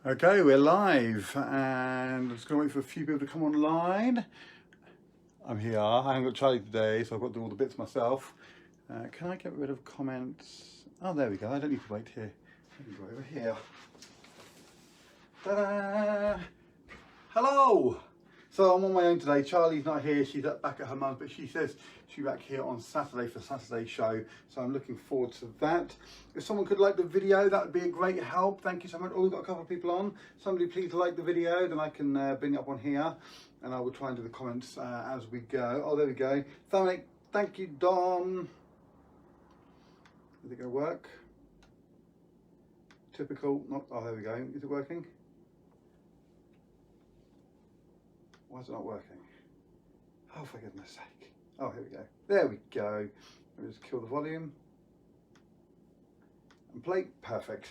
Okay, we're live, and I'm just going to wait for a few people to come online. I'm here. I haven't got Charlie today, so I've got to do all the bits myself. Can I get rid of comments? Oh, there we go. I don't need to wait here. Let me go over here. Ta-da! Hello! So I'm on my own today. Charlie's not here. She's back at her mum's, but she says she'll be back here on Saturday for Saturday's show. So I'm looking forward to that. If someone could like the video, that would be a great help. Thank you so much. Oh, we've got a couple of people on. Somebody please like the video, then I can bring it up on here. And I will try and do the comments as we go. Oh, there we go. Thank you, Dom. Is it going to work? Typical. Not. Oh, there we go. Is it working? Why is it not working? Oh, for goodness sake. Oh, here we go. There we go. Let me just kill the volume. And play. Perfect.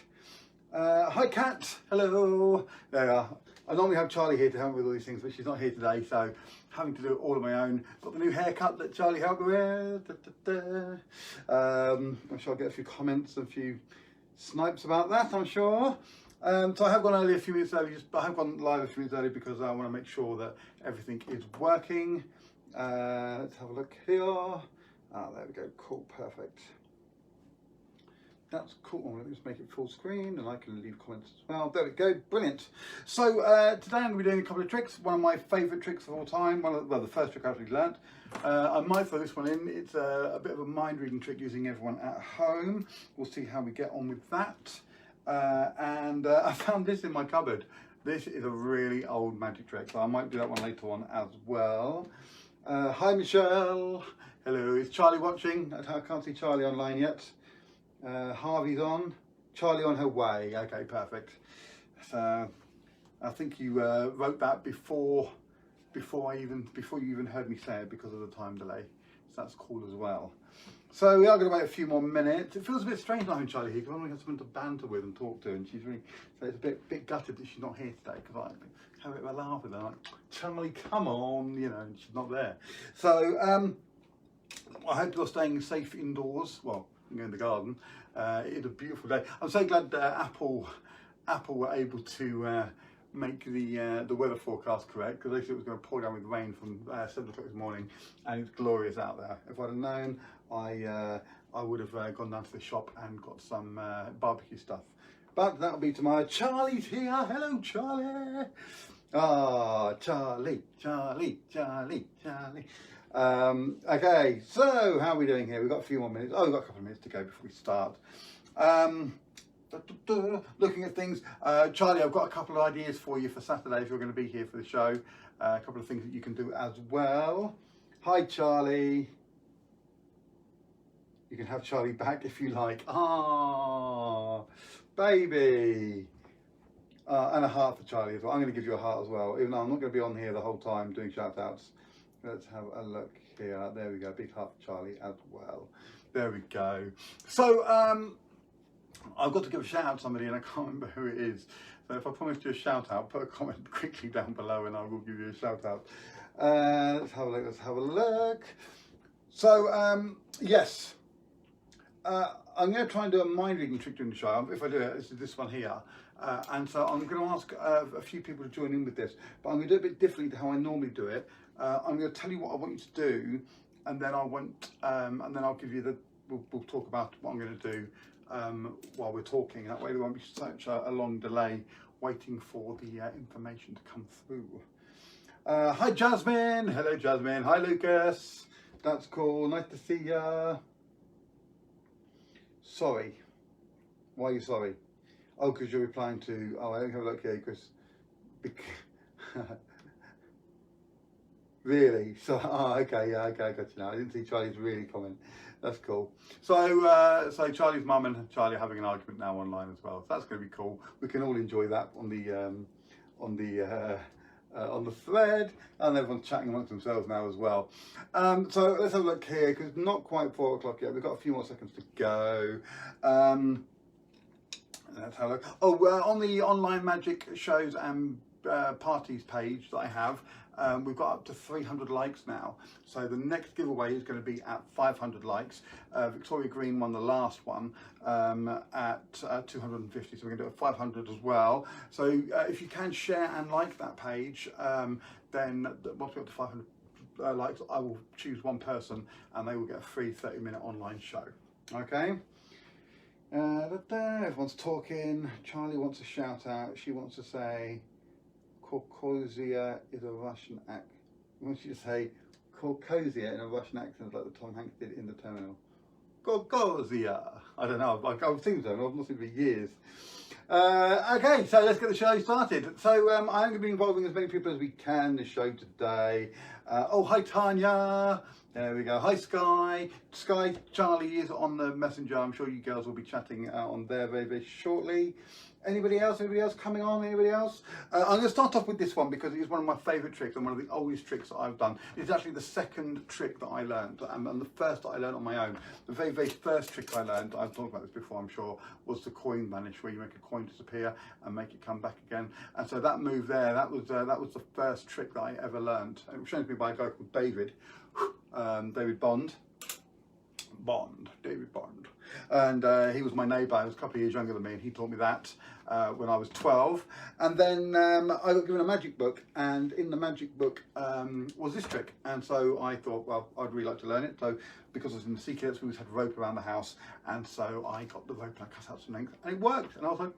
Hi, Kat. Hello. There we are. I normally have Charlie here to help me with all these things, but she's not here today, so having to do it all on my own. Got the new haircut that Charlie helped me with. I'm sure I'll get a few comments and a few snipes about that, I'm sure. So I have gone early a few minutes early, I have gone live a few minutes early because I want to make sure that everything is working. Let's have a look here. Oh, there we go, cool, perfect. That's cool. Let me just make it full screen and I can leave comments as well. There we go, brilliant. So today I'm going to be doing a couple of tricks. One of my favourite tricks of all time. Well, the first trick I actually learnt. I might throw this one in. It's a bit of a mind reading trick using everyone at home. We'll see how we get on with that. I found this in my cupboard. This is a really old magic trick, so I might do that one later on as well. Hi Michelle. Hello, is Charlie watching? I can't see Charlie online yet. Harvey's on. Charlie on her way. Okay, perfect. So I think you wrote that before you even heard me say it because of the time delay. So that's cool as well. So we are going to wait a few more minutes. It feels a bit strange not having Charlie here because I only got someone to banter with and talk to, and she's really, so it's a bit gutted that she's not here today because I have a bit of a laugh with her, like, Charlie, come on, you know, and she's not there. So I hope you're staying safe indoors. Well, in the garden. It's a beautiful day. I'm so glad Apple were able to make the weather forecast correct, because they said it was going to pour down with rain from 7 o'clock this morning, and it's glorious out there. If I'd have known, I would have gone down to the shop and got some barbecue stuff. But that'll be tomorrow. Charlie's here. Hello, Charlie. Ah, Charlie, Charlie, Charlie, Charlie. Okay, so how are we doing here? We've got a few more minutes. Oh, we've got a couple of minutes to go before we start. Looking at things. Charlie, I've got a couple of ideas for you for Saturday if you're going to be here for the show. A couple of things that you can do as well. Hi, Charlie. You can have Charlie back if you like. Ah, baby. And a heart for Charlie as well. I'm going to give you a heart as well, even though I'm not going to be on here the whole time doing shout outs. Let's have a look here. There we go. Big heart for Charlie as well. There we go. So I've got to give a shout out to somebody and I can't remember who it is. So if I promised you a shout out, put a comment quickly down below and I will give you a shout out. Let's have a look. Let's have a look. So yes, I'm going to try and do a mind reading trick during the show. If I do it, this is this one here. And so I'm going to ask a few people to join in with this, but I'm going to do it a bit differently to how I normally do it. I'm going to tell you what I want you to do, and then I'll give you we'll talk about what I'm going to do while we're talking. That way there won't be such a long delay waiting for the information to come through. Hi Jasmine. Hello Jasmine. Hi Lucas. That's cool. Nice to see ya. Sorry. Why are you sorry? Oh, because you're replying to. Oh, I don't have a look here, Chris. Really? So, okay, yeah, okay, I got you now. I didn't see Charlie's really comment. That's cool. So, so Charlie's mum and Charlie are having an argument now online as well. So that's going to be cool. We can all enjoy that on the thread, and everyone's chatting amongst themselves now as well. So let's have a look here because not quite 4 o'clock yet. We've got a few more seconds to go. Let's have a look. Oh, on the online magic shows and parties page that I have, we've got up to 300 likes now. So the next giveaway is going to be at 500 likes. Victoria Green won the last one at 250, so we're going to do it at 500 as well. So if you can share and like that page, then once we get to 500 likes, I will choose one person and they will get a free 30-minute online show. Okay? Everyone's talking. Charlie wants a shout out. She wants to say Caucasia is a Russian accent. Wants you to say Caucasia in a Russian accent like the Tom Hanks did in The Terminal. Caucasia. I don't know. I've seen them. I've not seen them for years. Okay, so let's get the show started. So I'm going to be involving as many people as we can in the show today. Oh, hi Tanya. There we go. Hi Sky. Sky, Charlie is on the messenger. I'm sure you girls will be chatting on there very, very shortly. Anybody else? Anybody else coming on? Anybody else? I'm going to start off with this one because it's one of my favourite tricks and one of the oldest tricks that I've done. It's actually the second trick that I learned and the first that I learned on my own. The very, very first trick I learned, I've talked about this before I'm sure, was the coin vanish, where you make a coin disappear and make it come back again. And so that move there, that was the first trick that I ever learned. It was shown to me by a guy called David, David Bond. David Bond. And he was my neighbour. He was a couple of years younger than me, and he taught me that when I was 12. And then I got given a magic book, and in the magic book was this trick. And so I thought, well, I'd really like to learn it. So because I was in the secrets, we always had rope around the house, and so I got the rope and I cut out some length, and it worked. And I was like,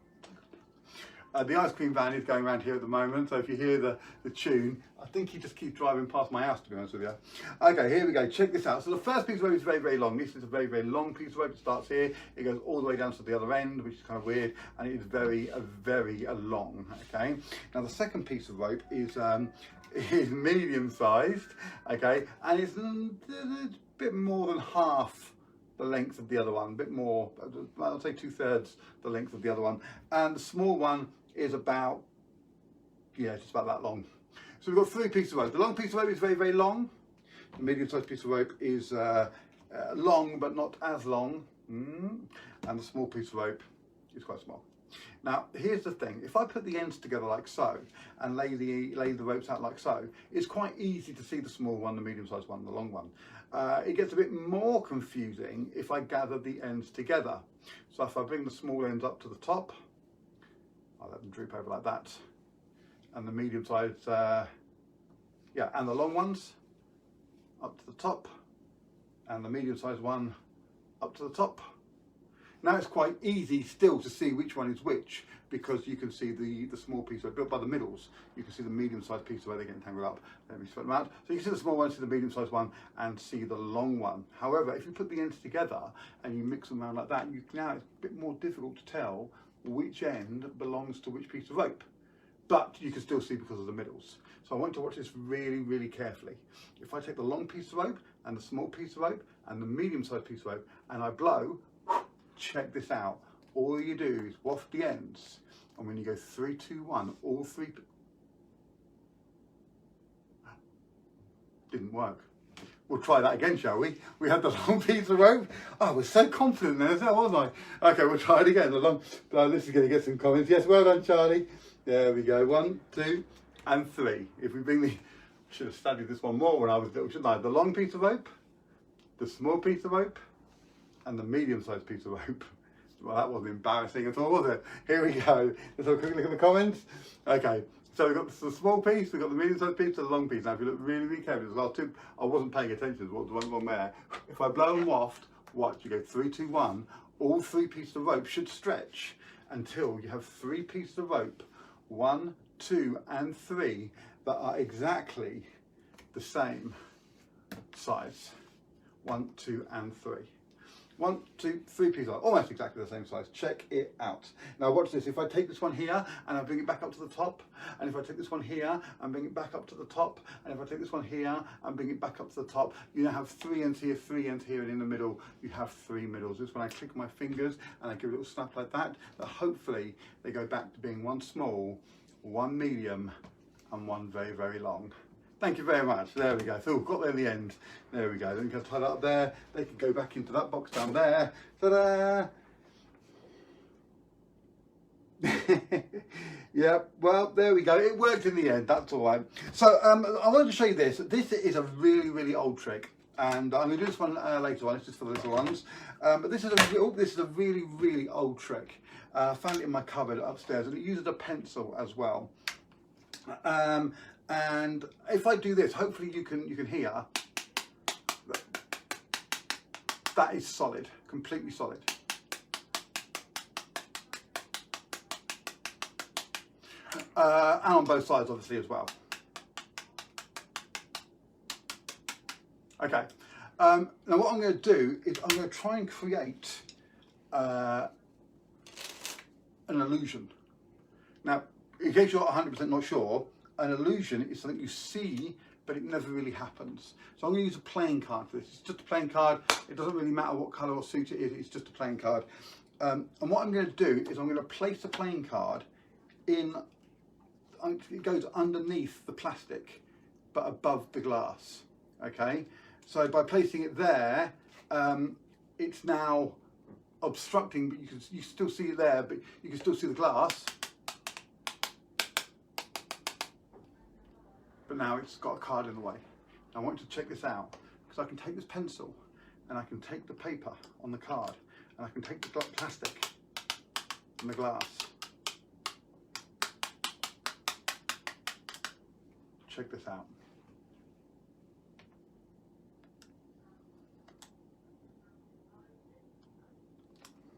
the ice cream van is going around here at the moment, so if you hear the tune, I think he just keeps driving past my house, to be honest with you. Okay, here we go, check this out. So the first piece of rope is very, very long. This is a very, very long piece of rope. It starts here, it goes all the way down to the other end, which is kind of weird, and it is very, very long, okay? Now the second piece of rope is medium-sized, okay? And it's a bit more than half the length of the other one, a bit more, I'll say 2/3 the length of the other one. And the small one is about, yeah, just about that long. So we've got three pieces of rope. The long piece of rope is very, very long. The medium-sized piece of rope is long, but not as long. And the small piece of rope is quite small. Now, here's the thing. If I put the ends together like so and lay the ropes out like so, it's quite easy to see the small one, the medium-sized one, the long one. It gets a bit more confusing if I gather the ends together. So if I bring the small ends up to the top, I'll let them droop over like that. And the medium-sized, and the long ones up to the top, and the medium-sized one up to the top. Now it's quite easy still to see which one is which, because you can see the small piece built by the middles. You can see the medium-sized piece where they get tangled up. Let me spread them out. So you can see the small one, see the medium-sized one, and see the long one. However, if you put the ends together and you mix them around like that, now it's a bit more difficult to tell which end belongs to which piece of rope. But you can still see because of the middles. So I want to watch this really, really carefully. If I take the long piece of rope and the small piece of rope and the medium-sized piece of rope and I blow, check this out. All you do is waft the ends, and when you go 3, 2, 1, all three didn't work. We'll try that again, shall we? We had the long piece of rope. Oh, I was so confident there, wasn't I? Okay, we'll try it again. This is going to get some comments. Yes, well done, Charlie. There we go. 1, 2, and 3. If we bring I should have studied this one more when I was little, shouldn't I? The long piece of rope, the small piece of rope, and the medium-sized piece of rope. Well, that wasn't embarrassing at all, was it? Here we go. Let's have a quick look at the comments. Okay, so we've got the small piece, we've got the medium-sized piece, and the long piece. Now, if you look really, really carefully, I wasn't paying attention to what went wrong there. If I blow and waft, watch, you go 3, 2, 1, all three pieces of rope should stretch until you have three pieces of rope, 1, 2, and 3, that are exactly the same size. 1, 2, and 3. 1, 2, 3 pieces are almost exactly the same size. Check it out. Now watch this. If I take this one here and I bring it back up to the top, and if I take this one here and bring it back up to the top, and if I take this one here and bring it back up to the top, you now have 3 ends here, 3 ends here, and in the middle you have 3 middles. This when I click my fingers and I give a little snap like that, hopefully they go back to being 1 small, 1 medium, and 1 very, very long. Thank you very much. There we go. So we've got there in the end. There we go. Then you can tie that up there. They can go back into that box down there. Ta-da! Yeah, well, there we go. It worked in the end. That's all right. So I wanted to show you this. This is a really, really old trick, and I'm going to do this one later on. It's just for the little ones. But this is a really, really old trick. I found it in my cupboard upstairs, and it uses a pencil as well. And if I do this, hopefully you can hear that is solid, completely solid. And on both sides, obviously, as well. Okay. Now, what I'm going to do is I'm going to try and create an illusion. Now, in case you're 100% not sure, an illusion is something you see, but it never really happens. So I'm going to use a playing card for this. It's just a playing card. It doesn't really matter what colour or suit it is. It's just a playing card. And what I'm going to do is I'm going to place the playing card in. It goes underneath the plastic, but above the glass. Okay. So by placing it there, it's now obstructing, but you still see it there, but you can still see the glass. But now it's got a card in the way. I want you to check this out, because I can take this pencil and I can take the paper on the card and I can take the plastic and the glass. Check this out.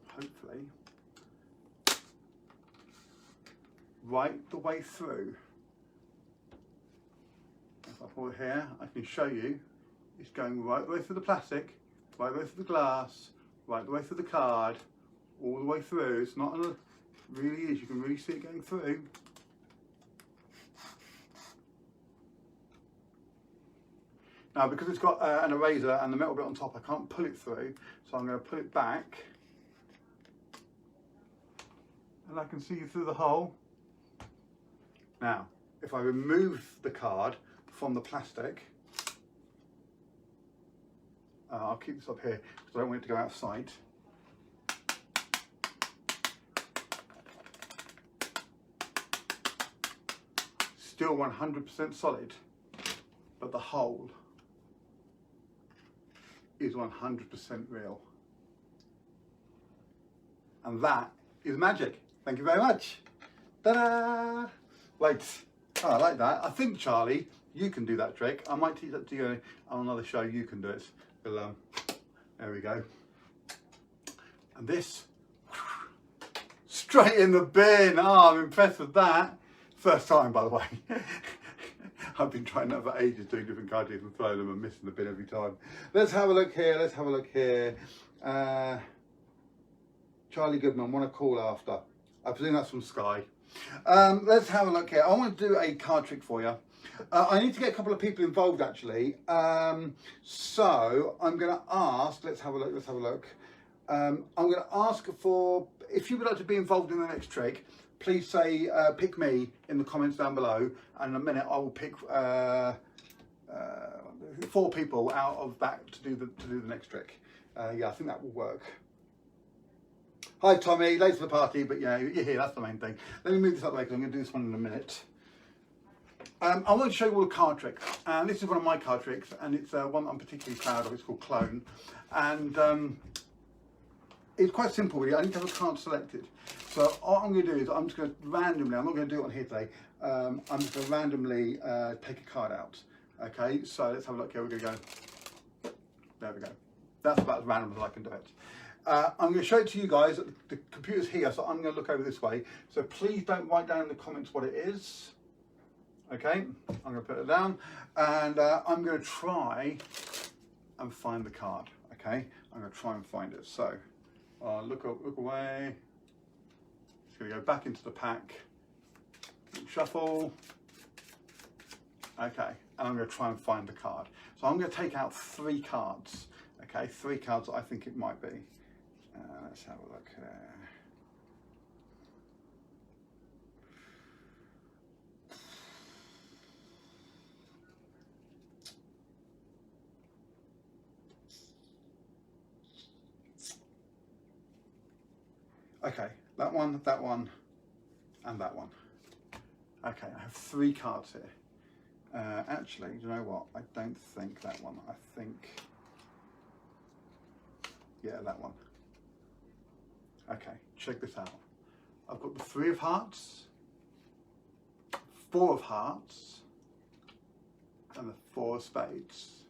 Hopefully, right the way through. If I pull it here, I can show you it's going right the way through the plastic, right the way through the glass, right the way through the card, all the way through. It's not a, really is, you can really see it going through. Now, because it's got an eraser and the metal bit on top, I can't pull it through, so I'm going to pull it back. And I can see through the hole. Now, if I remove the card from the plastic, I'll keep this up here because I don't want it to go out of sight. Still 100% solid, but the hole is 100% real. And that is magic. Thank you very much. Ta-da! Right, oh, I like that. I think, Charlie, you can do that trick. I might teach that to you on another show. You can do it. But, there we go. And this, straight in the bin. Oh, I'm impressed with that. First time, by the way. I've been trying that for ages, doing different card tricks and throwing them and missing the bin every time. Let's have a look here. Let's have a look here. Charlie Goodman, want to call after. I presume that's from Sky. Let's have a look here. I want to do a card trick for you. I need to get a couple of people involved, actually. So I'm going to ask, let's have a look, let's have a look. I'm going to ask for, if you would like to be involved in the next trick, please say, pick me in the comments down below. And in a minute, I will pick 4 people out of that to do the next trick. Yeah, I think that will work. Hi Tommy, late for the party, but yeah, you're here, that's the main thing. Let me move this up the way because I'm going to do this one in a minute. I want to show you all the card tricks, and this is one of my card tricks, and it's one I'm particularly proud of. It's called Clone, and it's quite simple really. I need to have a card selected. So what I'm going to do is I'm just going to randomly, I'm not going to do it on here today, I'm just going to randomly take a card out. Okay, so let's have a look here. We're going to go, there we go. That's about as random as I can do it. I'm going to show it to you guys. The computer's here, so I'm going to look over this way. So please don't write down in the comments what it is. Okay, I'm going to put it down, and I'm going to try and find the card. Okay, I'm going to try and find it. So look away. It's going to go back into the pack. Shuffle. Okay, and I'm going to try and find the card. So I'm going to take out 3 cards. Okay, 3 cards I think it might be. Let's have a look here. Okay, that one, and that one. Okay, I have 3 cards here. Actually, you know what? I don't think that one. I think, yeah, that one. Okay, check this out. I've got the 3 of hearts, 4 of hearts, and the 4 of spades.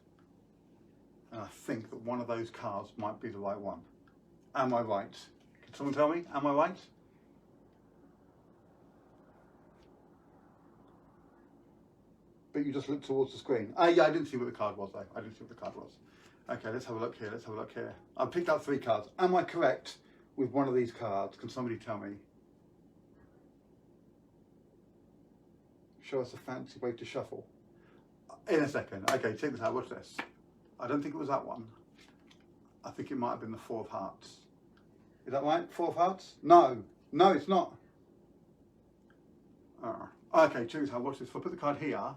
And I think that one of those cards might be the right one. Am I right? Can someone tell me? Am I right? But you just looked towards the screen. Yeah, I didn't see what the card was though. I didn't see what the card was. Okay, let's have a look here. Let's have a look here. I picked up 3 cards. Am I correct with one of these cards? Can somebody tell me? Show us a fancy way to shuffle. In a second. Okay, check this out. Watch this. I don't think it was that one. I think it might have been the 4 of hearts. Is that right? 4 of hearts? No. No, it's not. Okay, check this out. Watch this. If I put the card here,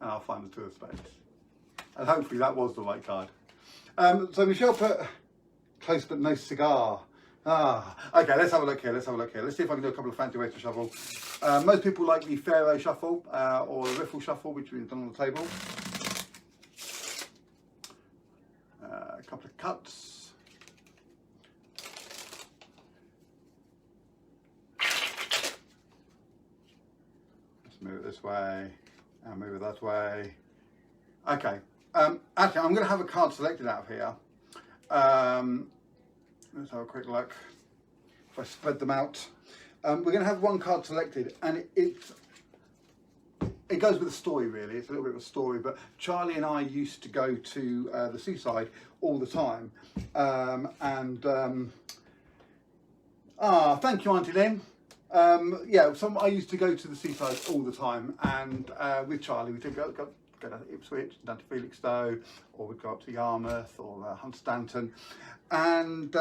and I'll find the 2 of spades. And hopefully that was the right card. So Michelle put close but no cigar. Okay, let's have a look here. Let's see if I can do a couple of fancy ways to shuffle. Most people like the Pharaoh shuffle or the Riffle shuffle, which we've done on the table. A couple of cuts. Let's move it this way and move it that way. Okay. Actually, I'm going to have a card selected out of here. Let's have a quick look. If I spread them out, we're going to have one card selected, and it goes with a story really. It's a little bit of a story, but Charlie and I used to go to the seaside all the time, thank you, Auntie Lynn. Yeah, I used to go to the seaside all the time, and with Charlie we did go to Ipswich, down to Felixstowe, or we'd go up to Yarmouth or Hunstanton. And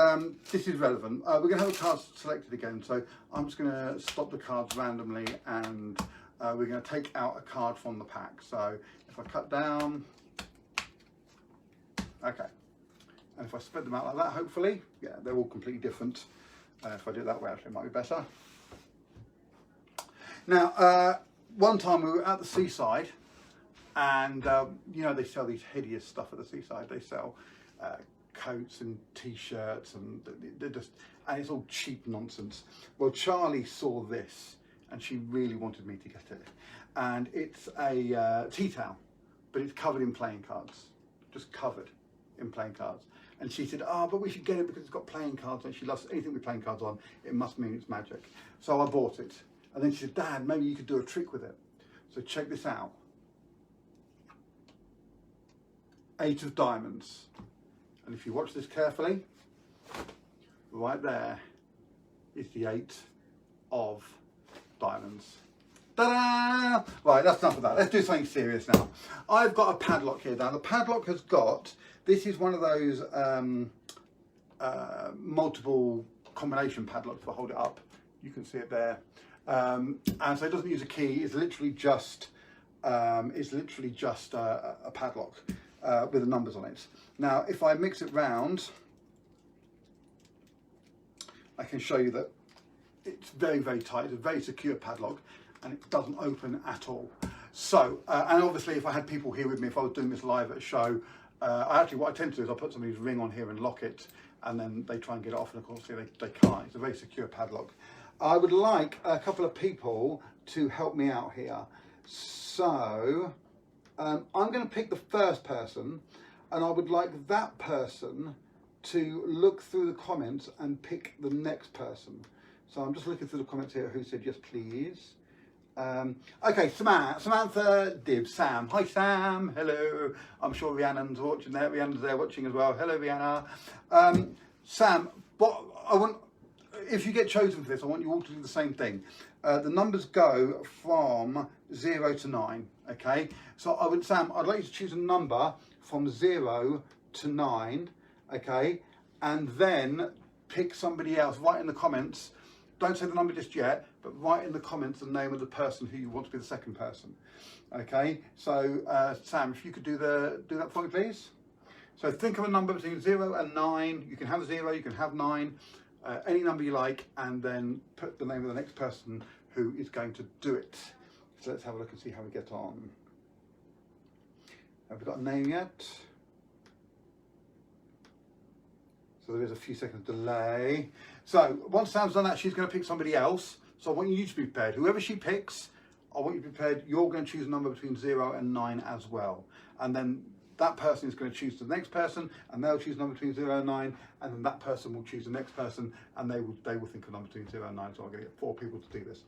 this is relevant. We're going to have a card selected again, so I'm just going to stop the cards randomly, and we're going to take out a card from the pack. So if I cut down, okay, and if I spread them out like that, hopefully, yeah, they're all completely different. If I do it that way, actually, it might be better. Now, one time we were at the seaside, and you know, they sell these hideous stuff at the seaside. They sell coats and t-shirts, and and it's all cheap nonsense. Well, Charlie saw this, and she really wanted me to get it. And it's a tea towel, but it's covered in playing cards, just covered in playing cards. And she said, but we should get it because it's got playing cards, and she loves anything with playing cards on. It must mean it's magic. So I bought it. And then she said, Dad, maybe you could do a trick with it. So check this out. 8 of diamonds. And if you watch this carefully, right there is the 8 of diamonds. Ta-da! Right, that's enough of that. Let's do something serious now. I've got a padlock here now. The padlock has got, this is one of those multiple combination padlocks. If I hold it up, you can see it there. And so it doesn't use a key. It's literally just a padlock with the numbers on it. Now, if I mix it round, I can show you that it's very, very tight. It's a very secure padlock, and it doesn't open at all. So, and obviously, if I had people here with me, if I was doing this live at a show, what I tend to do is I'll put somebody's ring on here and lock it, and then they try and get it off, and of course they can't. It's a very secure padlock. I would like a couple of people to help me out here. So I'm going to pick the first person, and I would like that person to look through the comments and pick the next person. So I'm just looking through the comments here who said yes please. Okay, Samantha Dibbs, Sam. Hi Sam, hello. I'm sure Rhiannon's watching there. Rhiannon's there watching as well. Hello Rhianna. Sam, what I want, if you get chosen for this, I want you all to do the same thing. The numbers go from 0 to 9, okay? So Sam, I'd like you to choose a number from 0 to 9, okay? And then pick somebody else, write in the comments, don't say the number just yet, but write in the comments the name of the person who you want to be the second person, okay? So Sam, if you could do that for me, please. So think of a number between 0 and 9. You can have 0, you can have 9. any number you like, and then put the name of the next person who is going to do it. So let's have a look and see how we get on. Have we got a name yet? So there is a few seconds delay. So once Sam's done that, she's going to pick somebody else. So I want you to be prepared. Whoever she picks, I want you to be prepared. You're going to choose a number between 0 and 9 as well. And then that person is going to choose the next person, and they'll choose a number between 0 and 9, and then that person will choose the next person, and they will think of a number between 0 and 9. So I'm going to get 4 people to do this.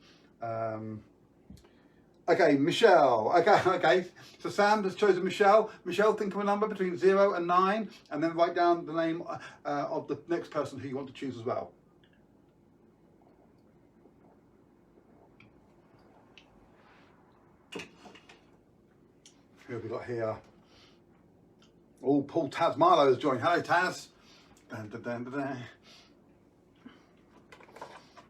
Okay, Michelle. Okay. So Sam has chosen Michelle. Michelle, think of a number between 0 and 9, and then write down the name of the next person who you want to choose as well. Who have we got here? Oh, Paul Taz Marlowe has joined. Hello, Taz. Dun, dun, dun, dun, dun.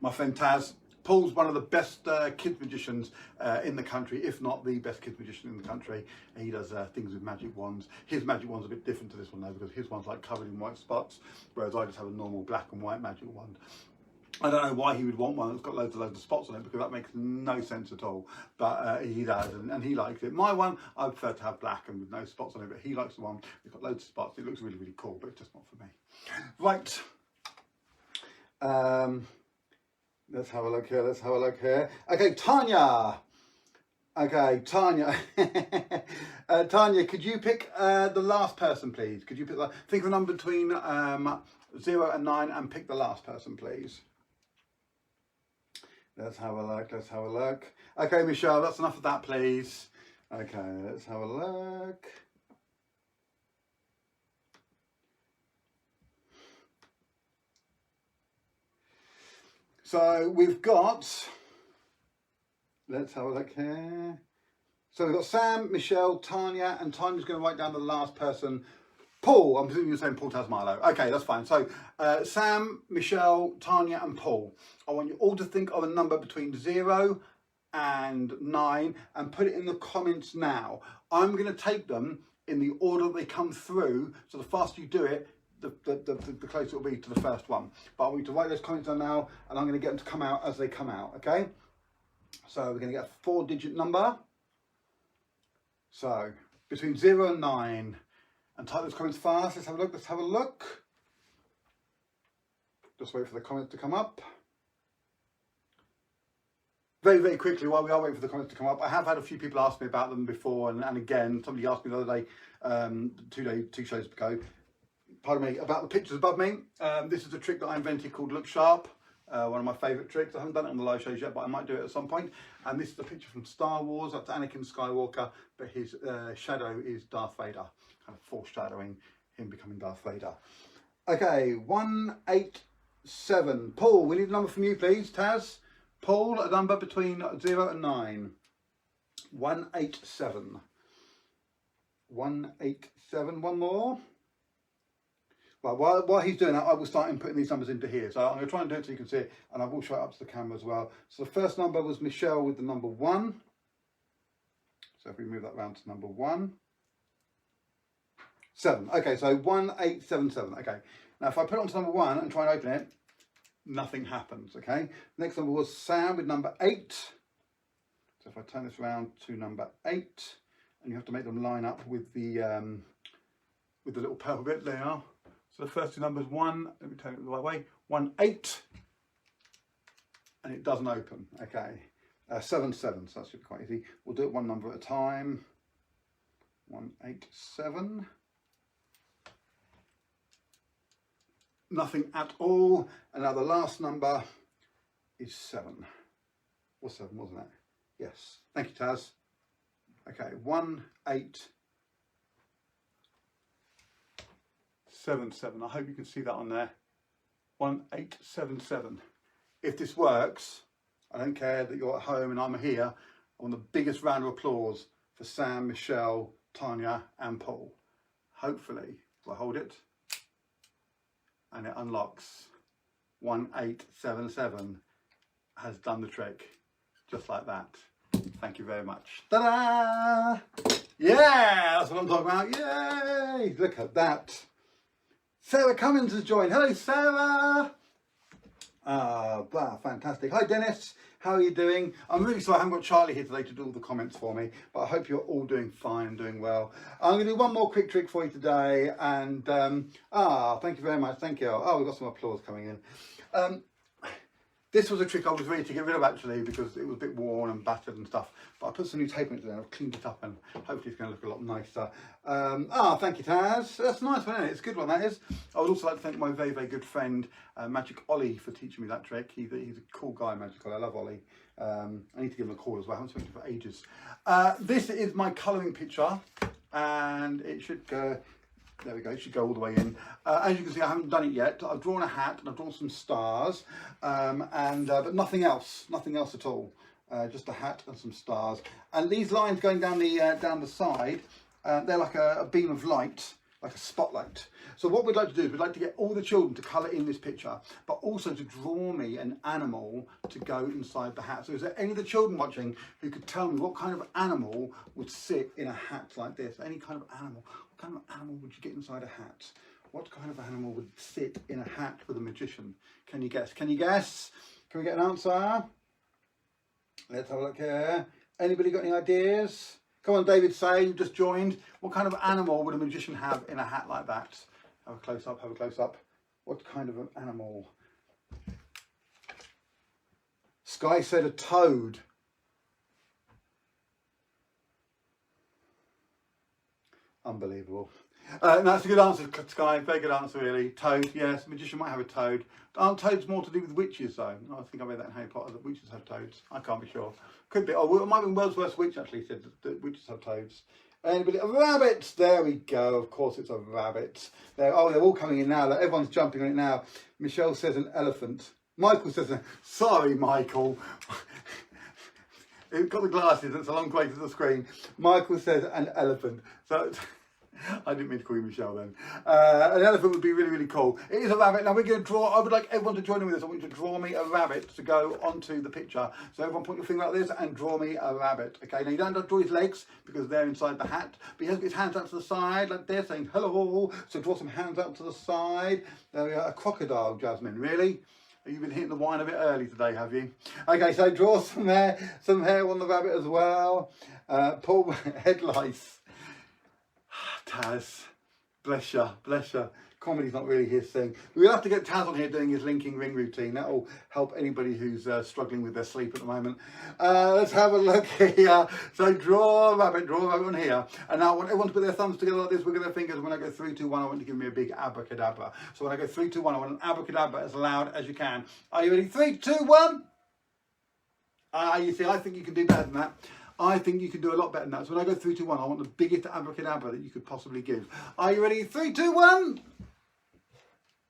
My friend Taz. Paul's one of the best kids magicians in the country, if not the best kids magician in the country. And he does things with magic wands. His magic wand's a bit different to this one though, because his one's like covered in white spots, whereas I just have a normal black and white magic wand. I don't know why he would want one that's got loads of spots on it, because that makes no sense at all. But he does, and he likes it. My one, I prefer to have black and with no spots on it, but he likes the one that's got loads of spots. It looks really, really cool, but it's just not for me. Right. Let's have a look here. Let's have a look here. Okay, Tanya. Okay, Tanya. Tanya, could you pick the last person, please? Could you pick think of a number between 0 and 9 and pick the last person, please? Let's have a look. Let's have a look. Okay, Michelle, that's enough of that, please. Okay, let's have a look. So we've got, let's have a look here. So we've got Sam, Michelle, Tanya, and Tanya's going to write down the last person. Paul, I'm presuming you're saying Paul Taz Marlowe. Okay, that's fine. So Sam, Michelle, Tanya, and Paul. I want you all to think of a number between 0 and 9 and put it in the comments now. I'm going to take them in the order they come through. So the faster you do it, the closer it will be to the first one. But I want you to write those comments down now, and I'm going to get them to come out as they come out, okay? So we're going to get a 4-digit number. So between 0 and 9. And type those comments fast. Let's have a look. Let's have a look. Just wait for the comments to come up. Very, very quickly, while we are waiting for the comments to come up, I have had a few people ask me about them before, and again, somebody asked me the other day, two shows ago, pardon me, about the pictures above me. This is a trick that I invented called Look Sharp. One of my favourite tricks. I haven't done it on the live shows yet, but I might do it at some point. And this is a picture from Star Wars. That's Anakin Skywalker, but his shadow is Darth Vader, kind of foreshadowing him becoming Darth Vader. Okay, 187. Paul, we need a number from you, please, Taz. Paul, a number between 0 and 9. 187. 187. One more. Well, while he's doing that, I will start inputting these numbers into here. So I'm going to try and do it so you can see it, and I will show it up to the camera as well. So the first number was Michelle with the number 1. So if we move that round to number 1. 7. Okay, so 1877. Okay. Now if I put it onto number 1 and try and open it, nothing happens. Okay. Next number was Sam with number 8. So if I turn this around to number 8, and you have to make them line up with the little purple bit. There you are. So the first two numbers, let me turn it the right way, 18, and it doesn't open. Okay, 77, so that should be quite easy. We'll do it one number at a time. 187. Nothing at all. And now the last number is 7. Or 7, wasn't it? Yes. Thank you, Taz. Okay, 1877. I hope you can see that on there. 1877. If this works, I don't care that you're at home and I'm here. I want the biggest round of applause for Sam, Michelle, Tanya and Paul. Hopefully, we'll hold it and it unlocks. 1877 has done the trick, just like that. Thank you very much. Ta-da! Yeah, that's what I'm talking about. Yay! Look at that. Sarah Cummins has joined. Hello, Sarah. Fantastic. Hi Dennis, how are you doing? I'm really sorry I haven't got Charlie here today to do all the comments for me, but I hope you're all doing fine and doing well. I'm going to do one more quick trick for you today, and thank you very much, thank you. Oh, we've got some applause coming in. This was a trick I was ready to get rid of actually, because it was a bit worn and battered and stuff, but I put some new tape on it today and I've cleaned it up and hopefully it's going to look a lot nicer. Thank you Taz, that's a nice one, isn't it? It's a good one, that is. I would also like to thank my very, very good friend Magic Ollie for teaching me that trick. He's a cool guy, Magic Ollie. I love Ollie. I need to give him a call as well, I haven't spoken to him for ages. This is my colouring picture, and it should go, there we go, it should go all the way in. As you can see, I haven't done it yet. I've drawn a hat and I've drawn some stars, but nothing else at all. Just a hat and some stars. And these lines going down the side, they're like a beam of light, like a spotlight. So what we'd like to do is we'd like to get all the children to colour in this picture, but also to draw me an animal to go inside the hat. So is there any of the children watching who could tell me what kind of animal would sit in a hat like this? Any kind of animal. What kind of animal would you get inside a hat? What kind of animal would sit in a hat with a magician? Can you guess? Can you guess? Can we get an answer? Let's have a look here. Anybody got any ideas? Come on, David Say, you just joined. What kind of animal would a magician have in a hat like that? Have a close up, have a close up. What kind of an animal? Sky said a toad. Unbelievable. That's a good answer, Sky. Very good answer, really. Toad, yes. Magician might have a toad. Aren't toads more to do with witches, though? I think I read that in Harry Potter, that witches have toads. I can't be sure. Could be. Oh, it might have been World's Worst Witch, actually, said that witches have toads. Anybody? A rabbit! There we go. Of course it's a rabbit. They're all coming in now. Everyone's jumping on it now. Michelle says an elephant. Michael says, sorry, Michael. It's got the glasses, it's a long way to the screen. Michael says an elephant. So I didn't mean to call you Michelle then. An elephant would be really, really cool. It is a rabbit. Now we're going to draw, I would like everyone to join in with us. I want you to draw me a rabbit to go onto the picture. So everyone put your finger like this and draw me a rabbit. Okay, now you don't have to draw his legs because they're inside the hat, but he has got his hands out to the side like this saying hello. So draw some hands out to the side. There we are, a crocodile, Jasmine, really? You've been hitting the wine a bit early today, have you? Okay, so draw some hair on the rabbit as well. Paul, headlights. Taz, bless you, bless you. Comedy's not really his thing. We'll have to get Taz on here doing his linking ring routine. That will help anybody who's struggling with their sleep at the moment. Let's have a look here. So draw a rabbit on here. And now I want everyone to put their thumbs together like this, wiggle their fingers. When I go 3, 2, 1, I want you to give me a big abracadabra. So when I go 3, 2, 1, I want an abracadabra as loud as you can. Are you ready? 3, 2, 1. You see, I think you can do better than that. I think you can do a lot better than that. So when I go 3, 2, 1, I want the biggest abracadabra that you could possibly give. Are you ready? 3, 2, 1.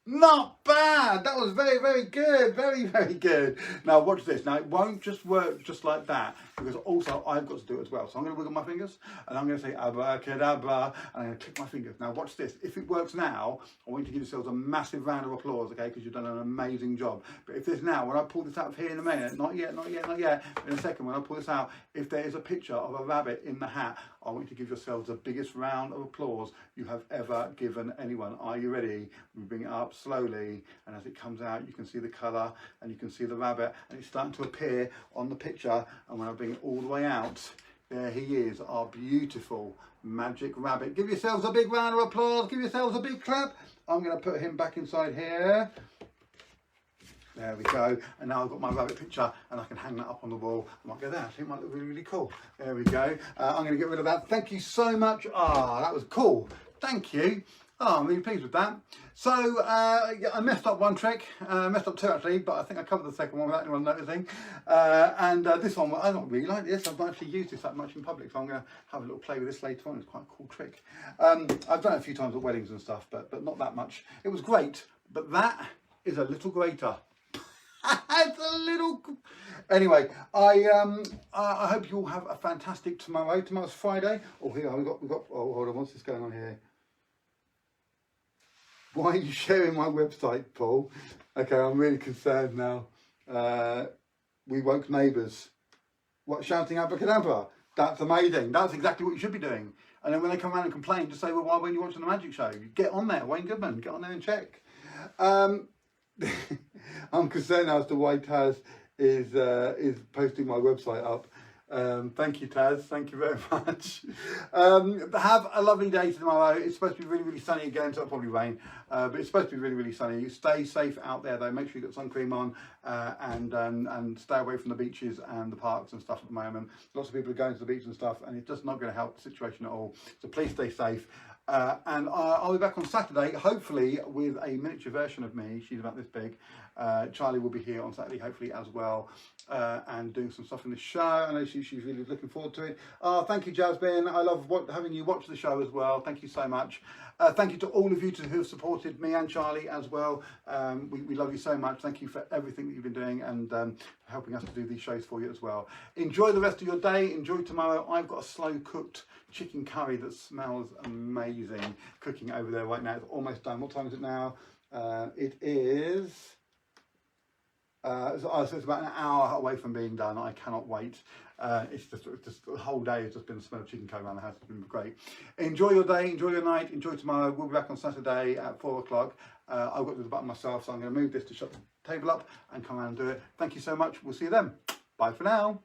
Not bad. That was very, very good. Very, very good. Now watch this. Now it won't just work just like that, because also I've got to do it as well. So I'm going to wiggle my fingers and I'm going to say abracadabra and I'm going to click my fingers. Now watch this. If it works now, I want you to give yourselves a massive round of applause, okay? Because you've done an amazing job. But if this now, when I pull this out of here in a minute, not yet, not yet, not yet, in a second, when I pull this out, if there is a picture of a rabbit in the hat, I want you to give yourselves the biggest round of applause you have ever given anyone. Are you ready? We bring it up slowly, and as it comes out, you can see the colour and you can see the rabbit, and it's starting to appear on the picture. And when I bring it all the way out, there he is, our beautiful magic rabbit. Give yourselves a big round of applause. Give yourselves a big clap. I'm going to put him back inside here. There we go. And now I've got my rabbit picture and I can hang that up on the wall. I might go there. I think it might look really, really cool. There we go. I'm going to get rid of that. Thank you so much. That was cool. Thank you. I'm really pleased with that. So I messed up one trick, messed up two actually, but I think I covered the second one without anyone noticing. This one, I don't really like this. I've not actually used this that much in public, so I'm going to have a little play with this later on. It's quite a cool trick. I've done it a few times at weddings and stuff, but not that much. It was great, but that is a little greater. It's a little. Anyway, I hope you all have a fantastic tomorrow. Tomorrow's Friday. Oh, here we've got. Oh, hold on. What's this going on here? Why are you sharing my website, Paul? Okay, I'm really concerned now. We woke neighbours. What, shouting abracadabra? That's amazing. That's exactly what you should be doing. And then when they come around and complain, just say, well, why weren't you watching the magic show? Get on there, Wayne Goodman. Get on there and check. I'm concerned as to why Taz is posting my website up. Thank you, Taz. Thank you very much. Have a lovely day tomorrow. It's supposed to be really, really sunny again, so it'll probably rain. But it's supposed to be really, really sunny. Stay safe out there, though. Make sure you got sun cream on and stay away from the beaches and the parks and stuff at the moment. Lots of people are going to the beach and stuff, and it's just not going to help the situation at all. So please stay safe. And I'll be back on Saturday, hopefully with a miniature version of me. She's about this big. Charlie will be here on Saturday, hopefully as well, and doing some stuff in the show. I know she's really looking forward to it. Thank you, Jasmine. I love having you watch the show as well. Thank you so much. Thank you to all of you who have supported me and Charlie as well. We love you so much. Thank you for everything that you've been doing and helping us to do these shows for you as well. Enjoy the rest of your day. Enjoy tomorrow. I've got a slow cooked chicken curry that smells amazing cooking over there right now. It's almost done. What time is it now? It is so it's about an hour away from being done. I cannot wait. It's just the whole day has just been the smell of chicken curry around the house. It's been great. Enjoy your day, enjoy your night, enjoy tomorrow. We'll be back on Saturday at 4 o'clock. I've got to do the button myself, so I'm going to move this to shut the table up and come around and do it. Thank you so much. We'll see you then. Bye for now.